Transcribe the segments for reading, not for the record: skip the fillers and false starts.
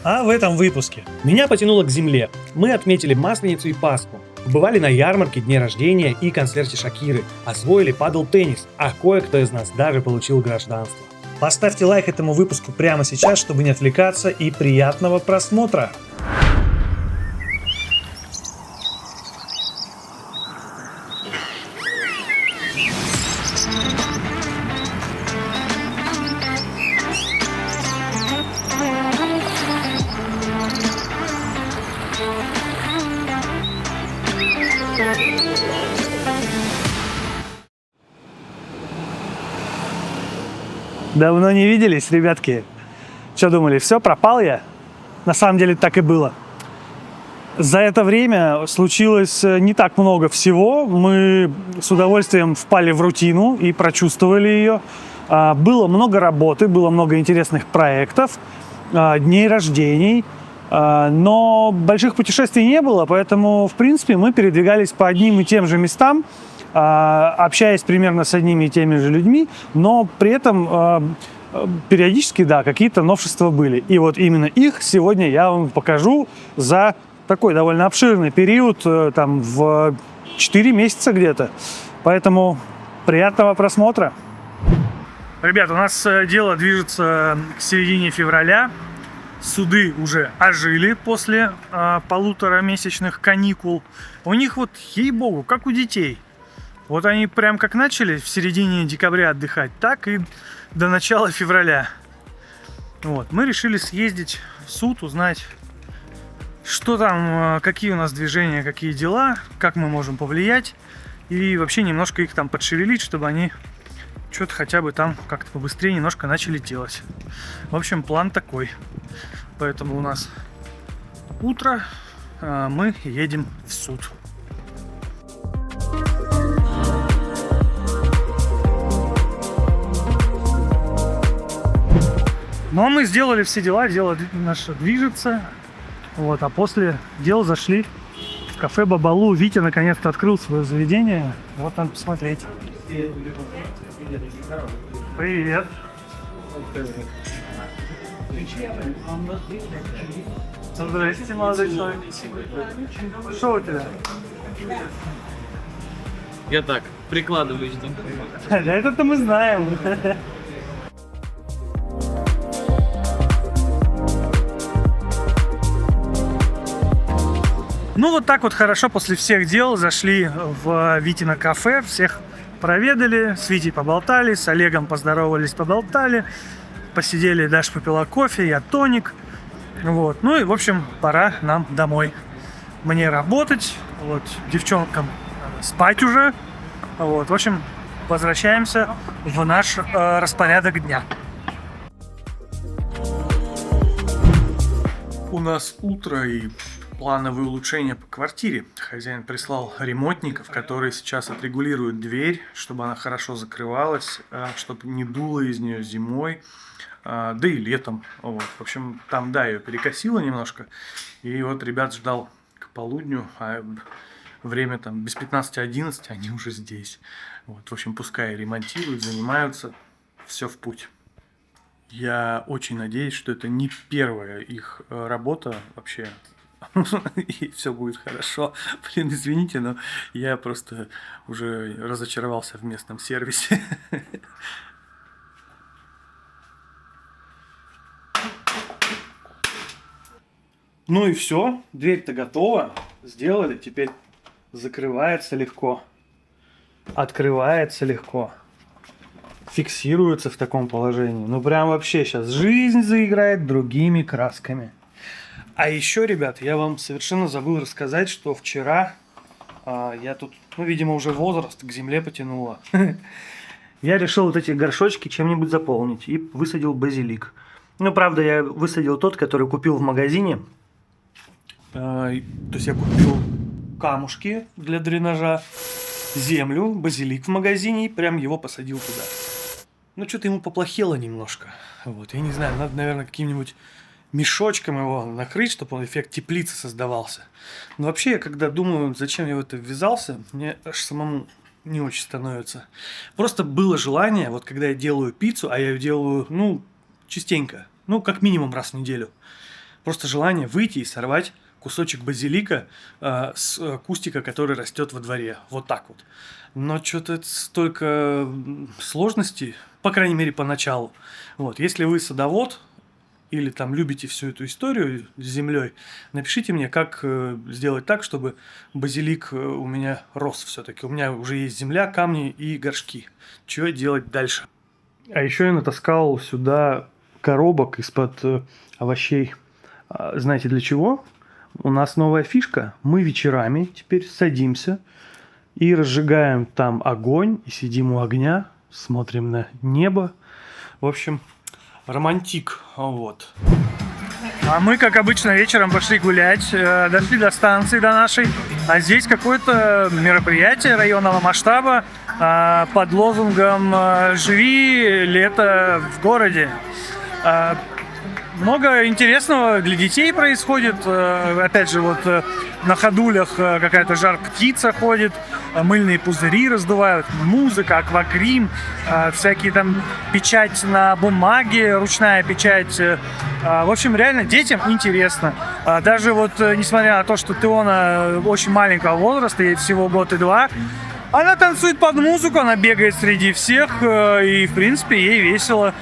А в этом выпуске меня потянуло к земле. Мы отметили Масленицу и Пасху. Побывали на ярмарке, дне рождения и концерте Шакиры. Освоили падл-теннис, а кое-кто из нас даже получил гражданство. Поставьте лайк этому выпуску прямо сейчас, чтобы не отвлекаться, и приятного просмотра! Давно не виделись, ребятки. Что думали, все, пропал я? На самом деле так и было. За это время случилось не так много всего. Мы с удовольствием впали в рутину и прочувствовали ее. Было много работы, было много интересных проектов, дней рождений. Но больших путешествий не было, поэтому, в принципе, мы передвигались по одним и тем же местам, общаясь примерно с одними и теми же людьми, но при этом периодически, да, какие-то новшества были. И вот именно их сегодня я вам покажу за такой довольно обширный период, там в 4 месяца где-то. Поэтому приятного просмотра. Ребят, у нас дело движется к середине февраля. Суды уже ожили после полуторамесячных каникул. У них вот, ей-богу, как у детей. Вот они прям как начали в середине декабря отдыхать, так и до начала февраля. Вот, мы решили съездить в суд, узнать, что там, какие у нас движения, какие дела, как мы можем повлиять. И вообще немножко их там подшевелить, чтобы они что-то хотя бы там как-то побыстрее немножко начали делать. В общем, план такой. Поэтому у нас утро, мы едем в суд. Но мы сделали все дела, дело наше движется. Вот, а после дел зашли в кафе Бабалу. Витя наконец-то открыл свое заведение. Вот надо посмотреть. Привет. Здравствуйте, молодой человек. Что у тебя? Я так, прикладываюсь. Да, это-то мы знаем. Ну вот так вот хорошо после всех дел зашли в Витино кафе, всех проведали, с Витей поболтали, с Олегом поздоровались, поболтали, посидели, Даша попила кофе, я тоник. Вот. Ну и, в общем, пора нам домой. Мне работать, вот, девчонкам спать уже. Вот. В общем, возвращаемся в наш распорядок дня. У нас утро и плановые улучшения по квартире. Хозяин прислал ремонтников, которые сейчас отрегулируют дверь, чтобы она хорошо закрывалась, чтобы не дуло из нее зимой, да и летом. Вот. В общем, там, да, ее перекосило немножко. И вот ребят ждал к полудню, а время там без 15:11, они уже здесь. Вот. В общем, пускай ремонтируют, занимаются, все в путь. Я очень надеюсь, что это не первая их работа вообще. И все будет хорошо. Блин, извините, но я просто уже разочаровался в местном сервисе. Ну и все, дверь-то готова, сделали, теперь закрывается легко, открывается легко, фиксируется в таком положении. Ну прям вообще сейчас жизнь заиграет другими красками. А еще, ребят, я вам совершенно забыл рассказать, что вчера я тут, ну, видимо, уже возраст к земле потянуло. Я решил вот эти горшочки чем-нибудь заполнить и высадил базилик. Ну, правда, я высадил тот, который купил в магазине. То есть я купил камушки для дренажа, землю, базилик в магазине и прям его посадил туда. Ну, что-то ему поплохело немножко. Вот, я не знаю, надо, наверное, каким-нибудь мешочком его накрыть, чтобы он эффект теплицы создавался. Но вообще, я когда думаю, зачем я в это ввязался, мне аж самому не очень становится. Просто было желание, вот когда я делаю пиццу, а я ее делаю, ну, частенько, ну, как минимум раз в неделю, просто желание выйти и сорвать кусочек базилика с кустика, который растет во дворе. Вот так вот. Но что-то столько сложностей, по крайней мере, поначалу. Вот. Если вы садовод или там любите всю эту историю с землей, напишите мне, как сделать так, чтобы базилик у меня рос все-таки. У меня уже есть земля, камни и горшки. Что делать дальше? А еще я натаскал сюда коробок из-под овощей. Знаете для чего? У нас новая фишка. Мы вечерами теперь садимся и разжигаем там огонь, и сидим у огня, смотрим на небо. В общем, романтик. Вот. А мы, как обычно, вечером пошли гулять, дошли до станции, до нашей. А здесь какое-то мероприятие районного масштаба под лозунгом «Живи лето в городе». Много интересного для детей происходит. Опять же, вот на ходулях какая-то жар-птица ходит, мыльные пузыри раздувают, музыка, аквагрим, всякие там печать на бумаге, ручная печать. В общем, реально детям интересно. Даже вот, несмотря на то, что Теона очень маленького возраста, ей всего год и 2, она танцует под музыку, она бегает среди всех, и, в принципе, ей весело.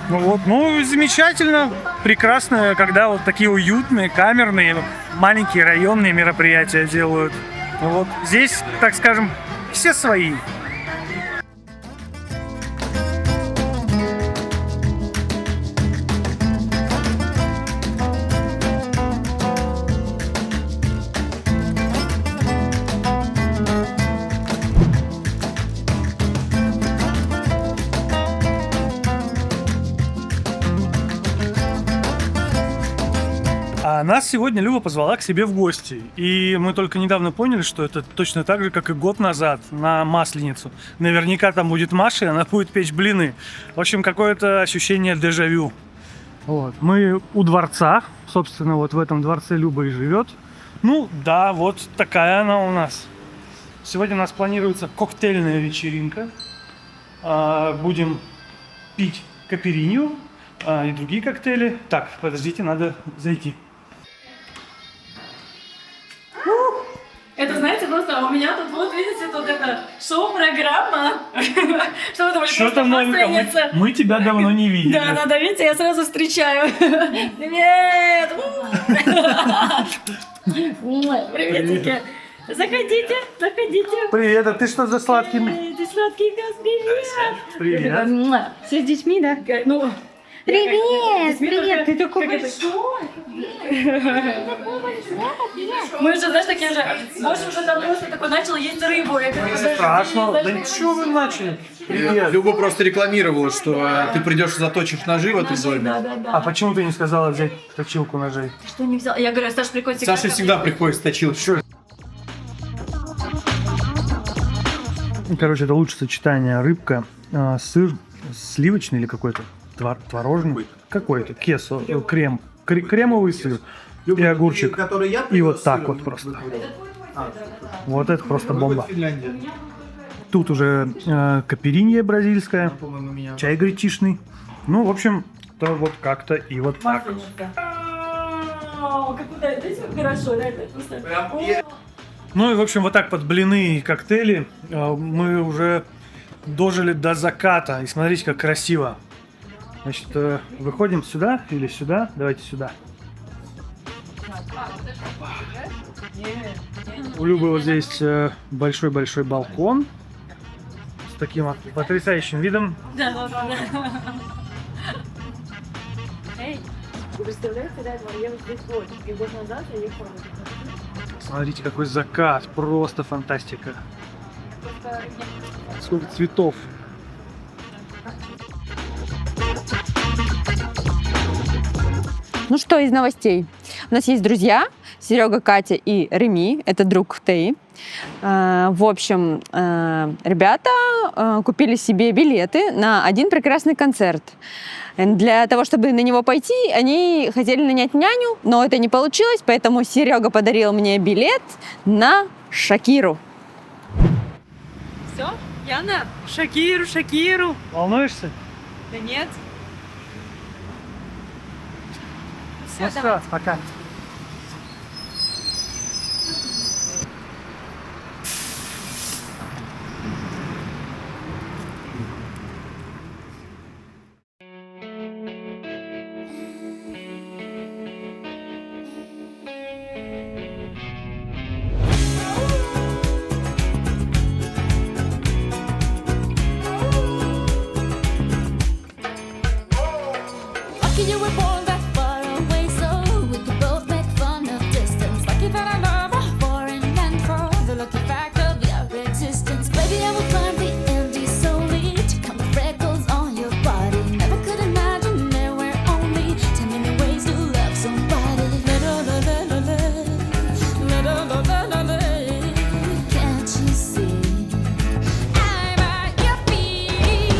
Вот. Ну, замечательно, прекрасно, когда вот такие уютные, камерные, маленькие районные мероприятия делают. Вот. Здесь, так скажем, все свои. А нас сегодня Люба позвала к себе в гости. И мы только недавно поняли, что это точно так же, как и год назад на Масленицу. Наверняка там будет Маша, и она будет печь блины. В общем, какое-то ощущение дежавю. Вот. Мы у дворца. Собственно, вот в этом дворце Люба и живет. Ну, да, вот такая она у нас. Сегодня у нас планируется коктейльная вечеринка. Будем пить кайпиринью и другие коктейли. Так, подождите, надо зайти. Это, знаете, просто у меня тут, вот видите, тут это шоу-программа. Что вы думали, Что просто там новенького? масленница? Мы тебя давно не видели. Да, видите, я сразу встречаю. Привет! Приветики. Заходите. Привет, а ты что за сладкий? Ты сладкий газ, привет. Привет. Все с детьми, да? Ну, Привет, ты такой как это? большой. Мы же, знаешь, такие же. Маша уже там просто такой начал есть рыбу. Я говорю, Страшно. Да даже ничего вы начали. Привет. Люба просто рекламировала, что ты придешь и заточишь ножи в этой доме. А почему ты не сказала взять точилку ножей? Что не взял? Я говорю, Саша приходит всегда. Саша всегда приходит с точилкой. Короче, это лучшее сочетание: рыбка, сыр сливочный или какой-то творожный, какой-то кесо, крем, кремовый сыр и огурчик. И вот так вот просто. Вот это просто бомба. Тут уже кайпиринья бразильская, чай гречишный. Ну, в общем, то вот как-то и вот так. Хорошо, да, это просто. Ну и, в общем, вот так под блины и коктейли мы уже дожили до заката. И смотрите, как красиво. Значит, выходим сюда или сюда? Давайте сюда. У Любы вот здесь большой-большой балкон с таким потрясающим видом. Да. Эй, вы представляете, реально, я вот здесь вот, и год назад я ехала. Смотрите, какой закат, просто фантастика. Сколько цветов. Ну что из новостей? У нас есть друзья, Серега, Катя и Реми, это друг Теи. В общем, ребята купили себе билеты на один прекрасный концерт. Для того, чтобы на него пойти, они хотели нанять няню, но это не получилось, поэтому Серега подарил мне билет на Шакиру. Все, Яна, Шакиру. Волнуешься? Да нет. Ну все, пока. Lucky you were born that far away, so we could both make fun of distance. Lucky that I love a foreign land for the lucky fact of your existence. Baby, I will climb the Andes solely to count the freckles on your body. Never could imagine there were only 10 million ways to love somebody. Can't you see? I'm at your feet.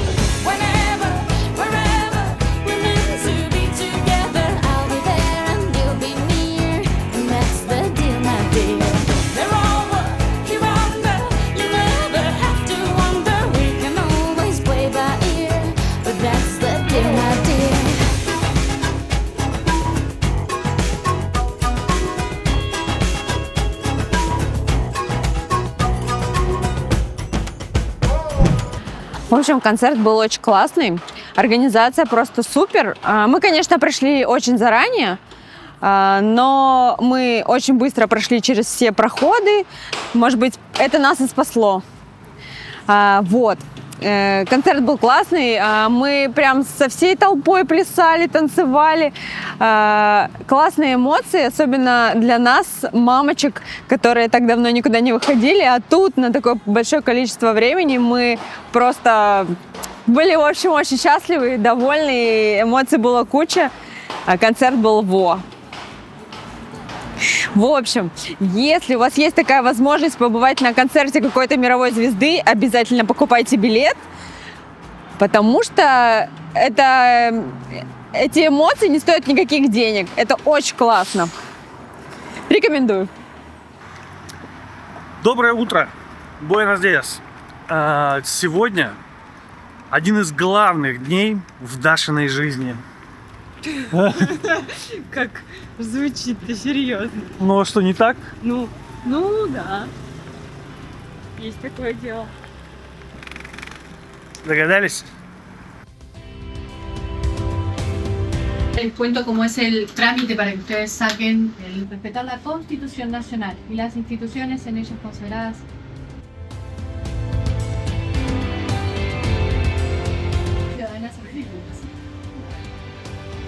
Whenever, wherever, we're meant to be together. I'll be there and you'll be near, and that's the deal, my dear. They're over, here under. You never have to wonder. We can always play by ear, but that's the deal, my dear. В общем, концерт был очень классный. Организация просто супер. Мы, конечно, пришли очень заранее, но мы очень быстро прошли через все проходы. Может быть, это нас и спасло. Вот. Концерт был классный. Мы прям со всей толпой плясали, танцевали. Классные эмоции, особенно для нас, мамочек, которые так давно никуда не выходили. А тут на такое большое количество времени мы просто были, в общем, очень счастливы, довольны. Эмоций было куча. Концерт был во. В общем, если у вас есть такая возможность побывать на концерте какой-то мировой звезды, обязательно покупайте билет, потому что эти эмоции не стоят никаких денег. Это очень классно. Рекомендую. Доброе утро. Буэнос диас. Сегодня один из главных дней в Дашиной жизни. Как звучит-то серьезно. Ну а что, не так? Ну да. Есть такое дело. Догадались? Les cuento cómo es el trámite para que ustedes saquen el respetar la Constitución Nacional y las instituciones en ellas consagradas. Ciudadanas argentinas.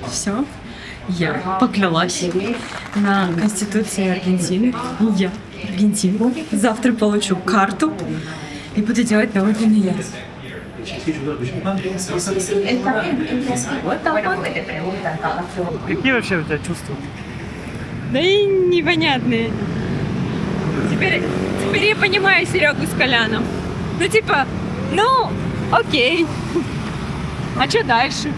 Все, я поклялась на Конституции Аргентины. Я Аргентину. Завтра получу карту и буду делать новый ДНР. Какие вообще у тебя чувства? Да и непонятные. Теперь я понимаю Серегу с Коляном. Ну типа, окей. А что дальше?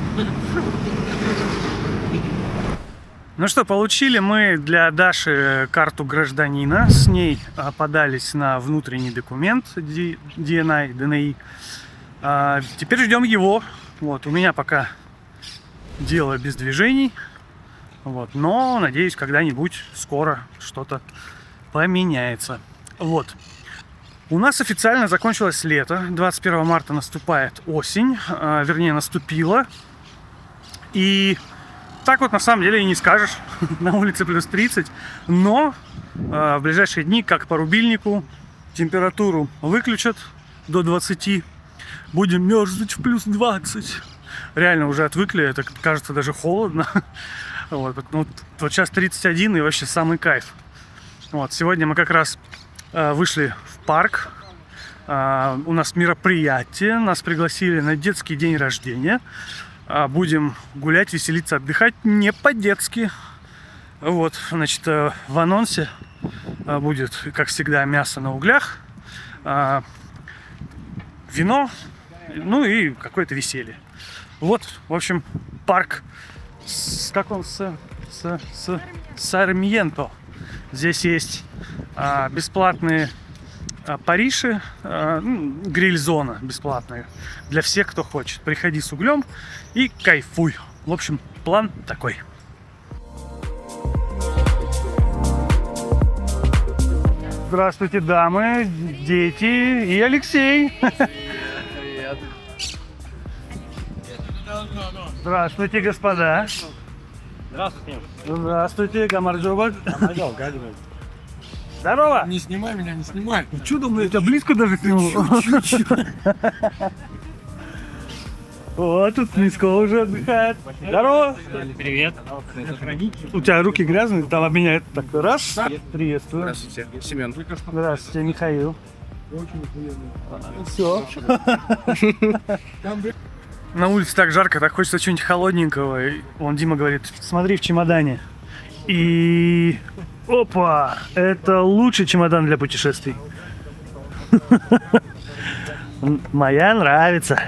Ну что, получили мы для Даши карту гражданина. С ней подались на внутренний документ DNI. Теперь ждем его. Вот, у меня пока дело без движений. Вот, но, надеюсь, когда-нибудь скоро что-то поменяется. Вот. У нас официально закончилось лето. 21 марта наступает осень. Вернее, наступила. И так вот на самом деле и не скажешь. На улице плюс 30. Но в ближайшие дни, как по рубильнику, температуру выключат до 20. Будем мерзнуть в плюс 20. Реально уже отвыкли. Это кажется даже холодно. Вот сейчас 31 и вообще самый кайф. Вот, сегодня мы как раз вышли в парк. У нас мероприятие. Нас пригласили на детский день рождения. Будем гулять, веселиться, отдыхать не по-детски. Вот, значит, в анонсе будет, как всегда, мясо на углях, вино, ну и какое-то веселье. Вот, в общем, парк, Сармьенто. Здесь есть бесплатные париши, гриль-зона бесплатная для всех, кто хочет. Приходи с углем и кайфуй. В общем, план такой. Здравствуйте, дамы, дети и Алексей. Здравствуйте, господа. Здравствуйте. Здравствуйте, Гамарджоба. Здорово. Не снимай меня, не снимай. Что думаю, я тебя близко даже сниму? Вот, тут Миско уже отдыхает. Здорово. Привет. У тебя руки грязные, там обменяют. Так, раз. Приветствую. Здравствуйте, Семен. Здравствуйте, Михаил. Все. На улице так жарко, так хочется чего-нибудь холодненького. И вон Дима говорит, смотри в чемодане. И... Опа! Это лучший чемодан для путешествий. Моя нравится.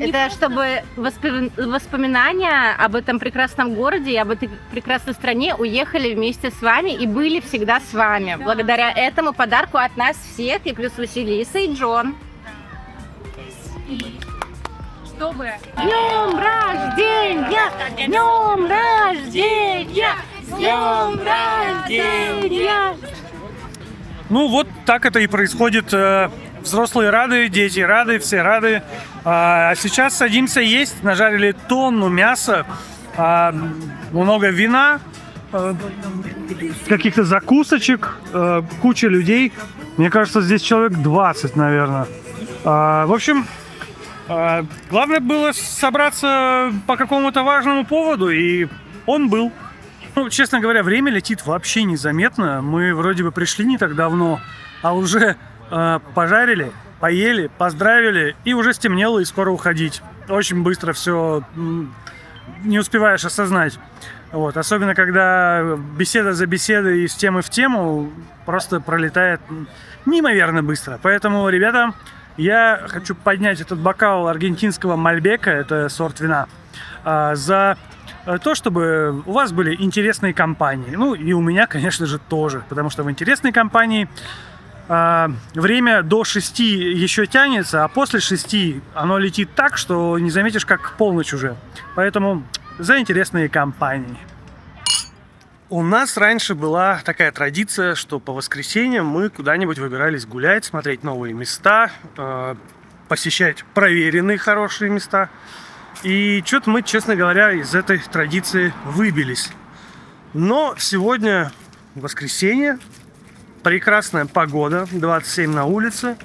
Это чтобы воспоминания об этом прекрасном городе и об этой прекрасной стране уехали вместе с вами и были всегда с вами. Благодаря этому подарку от нас всех и плюс Василиса и Джон. Чтобы Днем рождения! Днем рождения! Днем рождения! Ну вот так это и происходит. Взрослые рады, дети рады, все рады. А сейчас садимся есть. Нажарили тонну мяса, много вина, каких-то закусочек, куча людей. Мне кажется, здесь человек 20, наверное. В общем, главное было собраться по какому-то важному поводу, и он был. Ну, честно говоря, время летит вообще незаметно. Мы вроде бы пришли не так давно, а уже пожарили, поели, поздравили, и уже стемнело, и скоро уходить. Очень быстро все не успеваешь осознать. Вот. Особенно, когда беседа за беседой из темы в тему просто пролетает неимоверно быстро. Поэтому, ребята, я хочу поднять этот бокал аргентинского Мальбека, это сорт вина, за то, чтобы у вас были интересные компании. Ну, и у меня, конечно же, тоже. Потому что в интересной компании время до 6 еще тянется, а после 6 оно летит так, что не заметишь, как полночь уже. Поэтому за интересные компании. У нас раньше была такая традиция, что по воскресеньям мы куда-нибудь выбирались гулять, смотреть новые места, посещать проверенные хорошие места. И что-то мы, честно говоря, из этой традиции выбились. Но сегодня воскресенье, прекрасная погода, 27 на улице,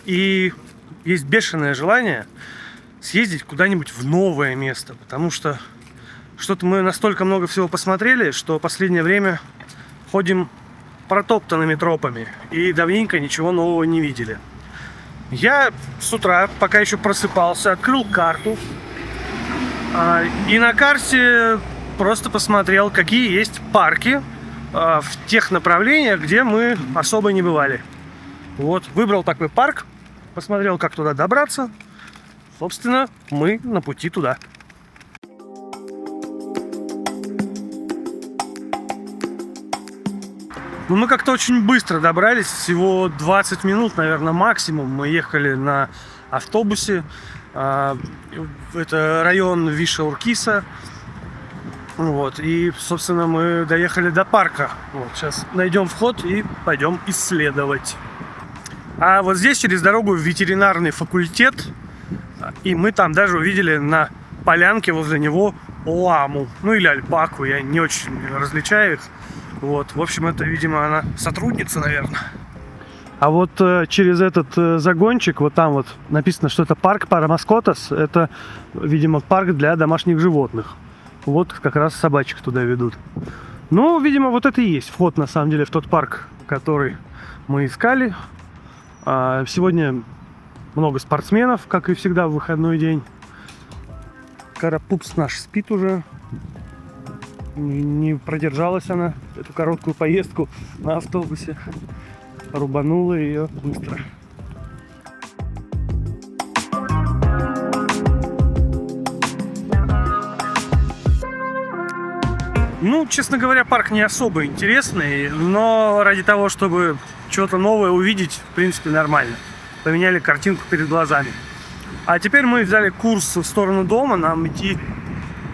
и есть бешеное желание съездить куда-нибудь в новое место, потому что что-то мы настолько много всего посмотрели, что в последнее время ходим протоптанными тропами и давненько ничего нового не видели. Я с утра, пока еще просыпался, открыл карту, и на карте просто посмотрел, какие есть парки в тех направлениях, где мы особо не бывали. Вот, выбрал такой парк, посмотрел, как туда добраться. Собственно, мы на пути туда. Ну, мы как-то очень быстро добрались, всего 20 минут, наверное, максимум. Мы ехали на автобусе. Это район Виша-Уркиса. Вот, и, собственно, мы доехали до парка. Вот, сейчас найдем вход и пойдем исследовать. А вот здесь через дорогу ветеринарный факультет. И мы там даже увидели на полянке возле него ламу. Ну или альпаку, я не очень различаю их. Вот, в общем, это, видимо, она сотрудница, наверное. А вот через этот загончик, вот там вот написано, что это парк para mascotas. Это, видимо, парк для домашних животных. Вот как раз собачек туда ведут. Ну, видимо, вот это и есть вход, на самом деле, в тот парк, который мы искали. Сегодня много спортсменов, как и всегда в выходной день. Карапупс наш спит уже. Не продержалась она эту короткую поездку на автобусе. Рубанула ее быстро. Ну, честно говоря, парк не особо интересный, но ради того, чтобы что-то новое увидеть, в принципе, нормально. Поменяли картинку перед глазами. А теперь мы взяли курс в сторону дома, нам идти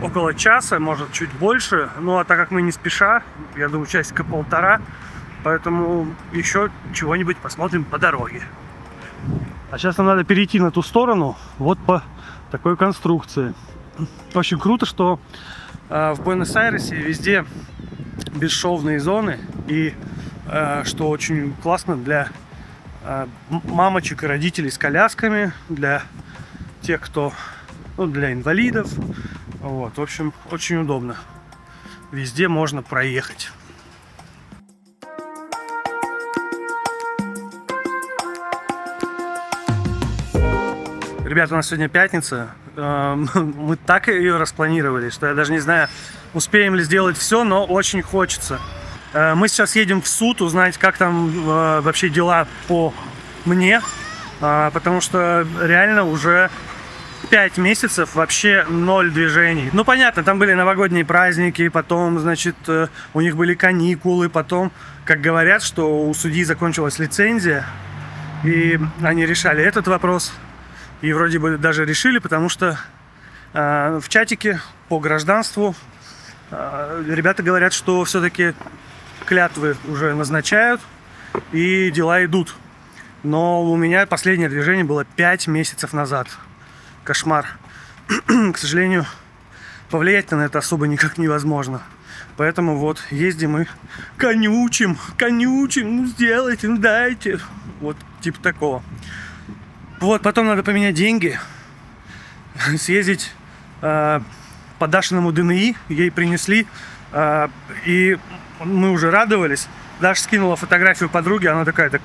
около часа, может, чуть больше. Ну, а так как мы не спеша, я думаю, часика полтора, поэтому еще чего-нибудь посмотрим по дороге. А сейчас нам надо перейти на ту сторону, вот по такой конструкции. Очень круто, что в Буэнос-Айресе везде бесшовные зоны, и что очень классно для мамочек и родителей с колясками, для тех, кто, ну, для инвалидов. Вот, в общем, очень удобно. Везде можно проехать. Ребята, у нас сегодня пятница. Мы так ее распланировали, что я даже не знаю, успеем ли сделать все, но очень хочется. Мы сейчас едем в суд узнать, как там вообще дела по мне, потому что реально уже 5 месяцев вообще 0 движений. Ну, понятно, там были новогодние праздники, потом, значит, у них были каникулы, потом, как говорят, что у судьи закончилась лицензия, и они решали этот вопрос. И вроде бы даже решили, потому что в чатике по гражданству ребята говорят, что все-таки клятвы уже назначают и дела идут. Но у меня последнее движение было 5 месяцев назад. Кошмар. К сожалению, повлиять на это особо никак невозможно. Поэтому вот ездим и конючим, ну сделайте, ну дайте. Вот типа такого. Вот, потом надо поменять деньги, съездить по Дашиному ДНИ, ей принесли, и мы уже радовались. Даша скинула фотографию подруги, она такая, так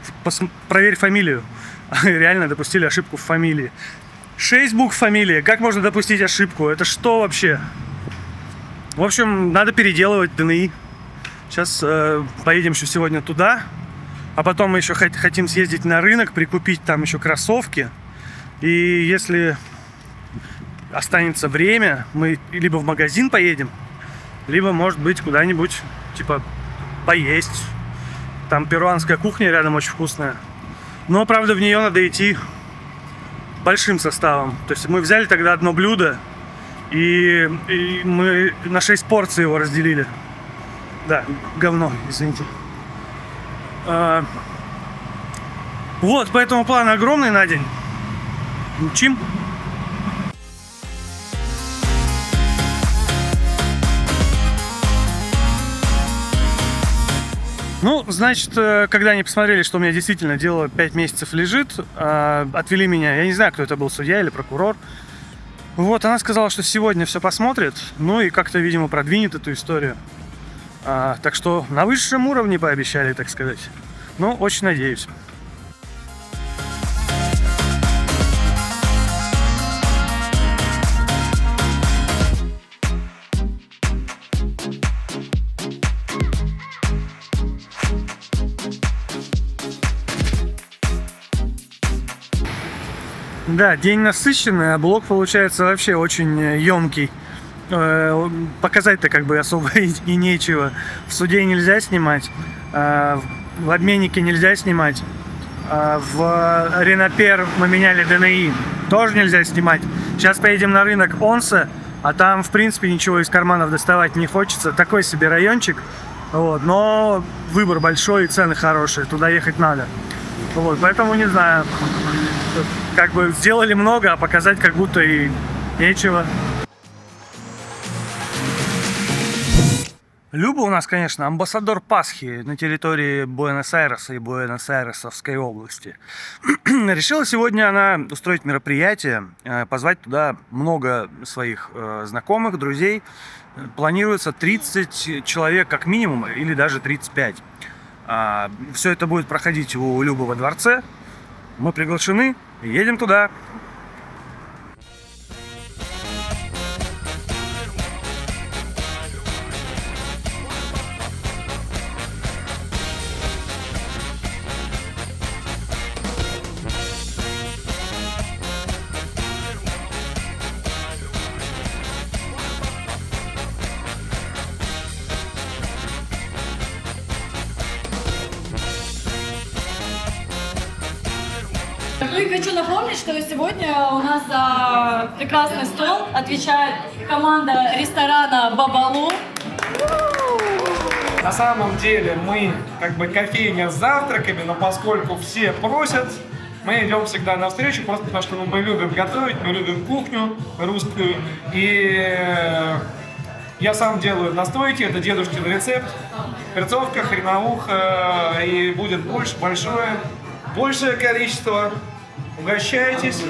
проверь фамилию. Реально допустили ошибку в фамилии. 6 букв фамилии, как можно допустить ошибку? Это что вообще? В общем, надо переделывать ДНИ. Сейчас поедем еще сегодня туда. А потом мы еще хотим съездить на рынок, прикупить там еще кроссовки. И если останется время, мы либо в магазин поедем, либо, может быть, куда-нибудь, типа, поесть. Там перуанская кухня рядом очень вкусная. Но, правда, в нее надо идти большим составом. То есть мы взяли тогда одно блюдо, и мы на 6 порций его разделили. Да, говно, извините. Вот, поэтому план огромный на день. Мчим. Ну, значит, когда они посмотрели, что у меня действительно дело 5 месяцев лежит, отвели меня, я не знаю, кто это был, судья или прокурор. Вот, она сказала, что сегодня все посмотрит, ну и как-то, видимо, продвинет эту историю. Так что на высшем уровне пообещали, так сказать. Ну, очень надеюсь. Да, день насыщенный, а блог получается вообще очень емкий. Показать-то как бы особо и нечего. В суде нельзя снимать, в обменнике нельзя снимать, в Ренапер мы меняли ДНИ, тоже нельзя снимать. Сейчас поедем на рынок Онса, а там, в принципе, ничего из карманов доставать не хочется. Такой себе райончик, вот, но выбор большой и цены хорошие, туда ехать надо. Вот, поэтому не знаю, как бы сделали много, а показать как будто и нечего. Люба у нас, конечно, амбассадор Пасхи на территории Буэнос-Айреса и Буэнос-Айресовской области. Решила сегодня она устроить мероприятие, позвать туда много своих знакомых, друзей. Планируется 30 человек как минимум, или даже 35. Все это будет проходить у Любы во дворце. Мы приглашены, едем туда. Ну и хочу напомнить, что сегодня у нас за прекрасный стол отвечает команда ресторана «Бабалу». На самом деле мы как бы кофейня с завтраками, но поскольку все просят, мы идем всегда навстречу, просто потому что мы любим готовить, мы любим кухню русскую. И я сам делаю настойки, это дедушкин рецепт. Перцовка, хреновуха, и будет большее количество. Угощайтесь.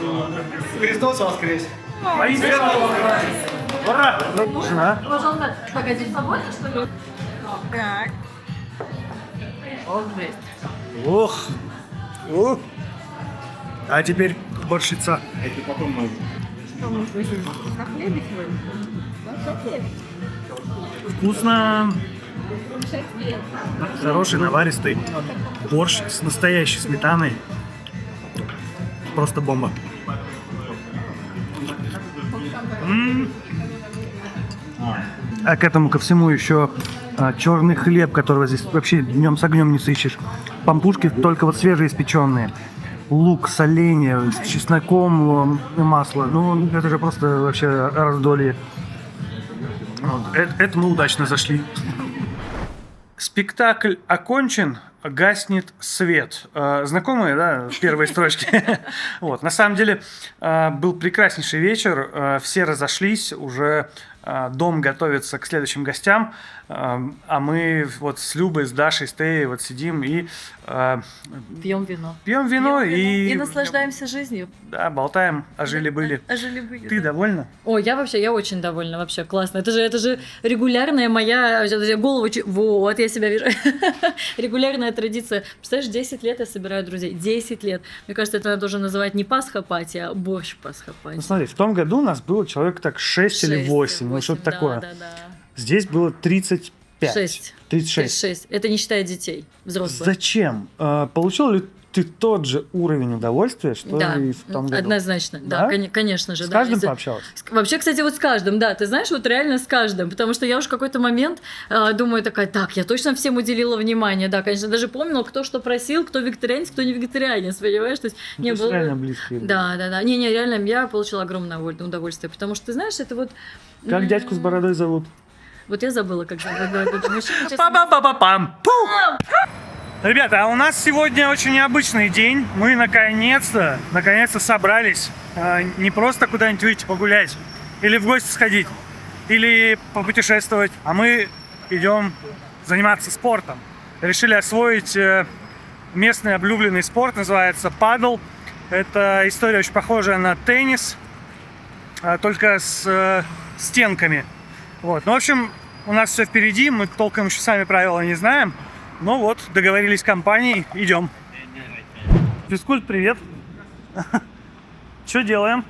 Христос воскрес! Ура! Жена. Пожалуйста, погоди, свободно, что ли? Так. Ох. Ух. А теперь борщица. Вкусно. Хороший наваристый борщ с настоящей сметаной. Просто бомба. А к этому ко всему еще черный хлеб, которого здесь вообще днем с огнем не сыщешь. Пампушки только вот свежеиспеченные. Лук, соленья, с чесноком, масло. Ну, это же просто вообще раздолье. Вот. Это мы удачно зашли. Спектакль окончен, гаснет свет. Знакомые, да, первые строчки? Вот. На самом деле был прекраснейший вечер. Все разошлись, уже дом готовится к следующим гостям. А мы вот с Любой, с Дашей, с Теей вот сидим и Пьем вино. пьем вино И наслаждаемся жизнью. да, болтаем, а жили-были. Жили-были. Ты довольна? Ой, я очень довольна, вообще классно. Это же регулярная моя голову. Вот, я себя вижу. Регулярная традиция. Представляешь, 10 лет я собираю друзей. 10 лет. Мне кажется, это надо уже называть не пасха-пати, а борщ пасха-пати. Ну смотри, в том году у нас было человек так 6 или 8, ну что-то да, такое. Да. Здесь было 35. 6. 36. 6. Это не считая детей, взрослых. Зачем? Получил ли ты тот же уровень удовольствия, что Да, и в том году? однозначно, Да? конечно же. С да. каждым Если- пообщалась? Вообще, кстати, вот с каждым, да, ты знаешь, вот реально с каждым, потому что я уж в какой-то момент думаю такая, так, я точно всем уделила внимание, да, конечно, даже помнила, кто что просил, кто вегетарианец, кто не вегетарианец, понимаешь, то есть Ну, не то есть было... реально близкие. Да, не, реально, я получила огромное удовольствие, потому что, ты знаешь, это вот... Как дядьку с бородой зовут? Вот я забыла, как зовут этот мужчина, честно. Па-па-па-па-пам! Пу! Ребята, а у нас сегодня очень необычный день. Мы наконец-то собрались не просто куда-нибудь выйти погулять, или в гости сходить, или попутешествовать, а мы идем заниматься спортом. Решили освоить местный облюбленный спорт, называется падл. Это история очень похожая на теннис, только с стенками. Вот. Ну, в общем, у нас все впереди, мы толком еще сами правила не знаем. Ну вот, договорились с компанией, идем. Физкульт, привет. Что делаем?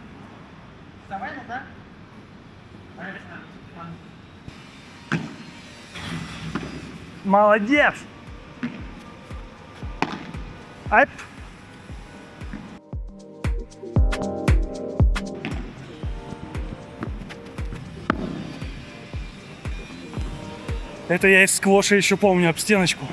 Молодец! Ап! Это я из сквоша еще помню, об стеночку.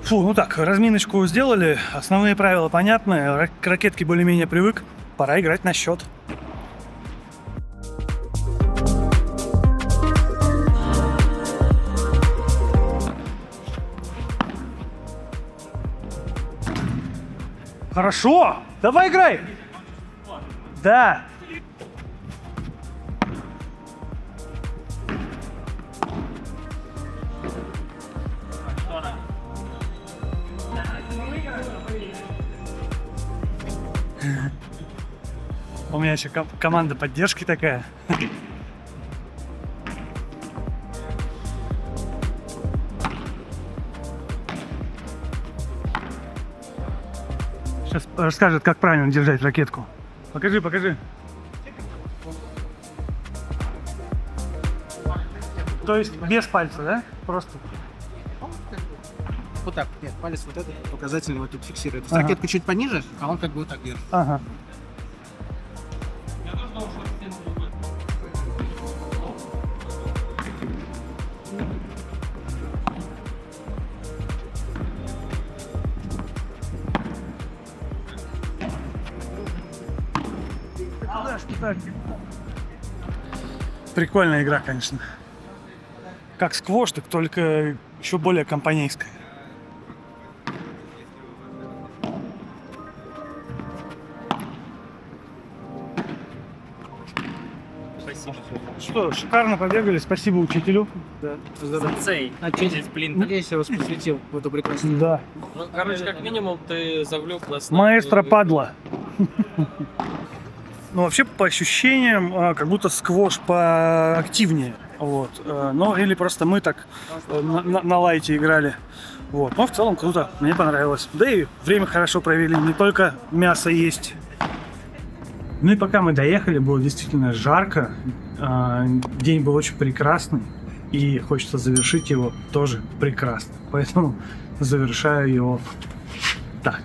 Фу, ну так, разминочку сделали, основные правила понятны, к ракетке более-менее привык, пора играть на счет. Хорошо, давай играй. Да. У меня еще команда поддержки такая. Сейчас расскажет, как правильно держать ракетку. Покажи. То есть без пальца, да? Просто. Вот так. Нет, палец вот этот указательный вот тут фиксирует. Ага. Ракетку чуть пониже, а он как бы вот так держит. Ага. Прикольная игра, конечно. Как сквош, так только еще более компанейская. Спасибо. Что, шикарно побегали, спасибо учителю. Сенсей. Дисциплин. Надеюсь, я вас посвятил в эту прекрасную. Да. Ну, короче, как минимум ты завлек нас. на- Маэстро падла. Ну, вообще, по ощущениям, как будто сквош поактивнее. Вот. Ну, или просто мы так на лайте играли. Вот. Но в целом круто, мне понравилось. Да и время хорошо провели, не только мясо есть. Ну и пока мы доехали, было действительно жарко. День был очень прекрасный. И хочется завершить его тоже прекрасно. Поэтому завершаю его так.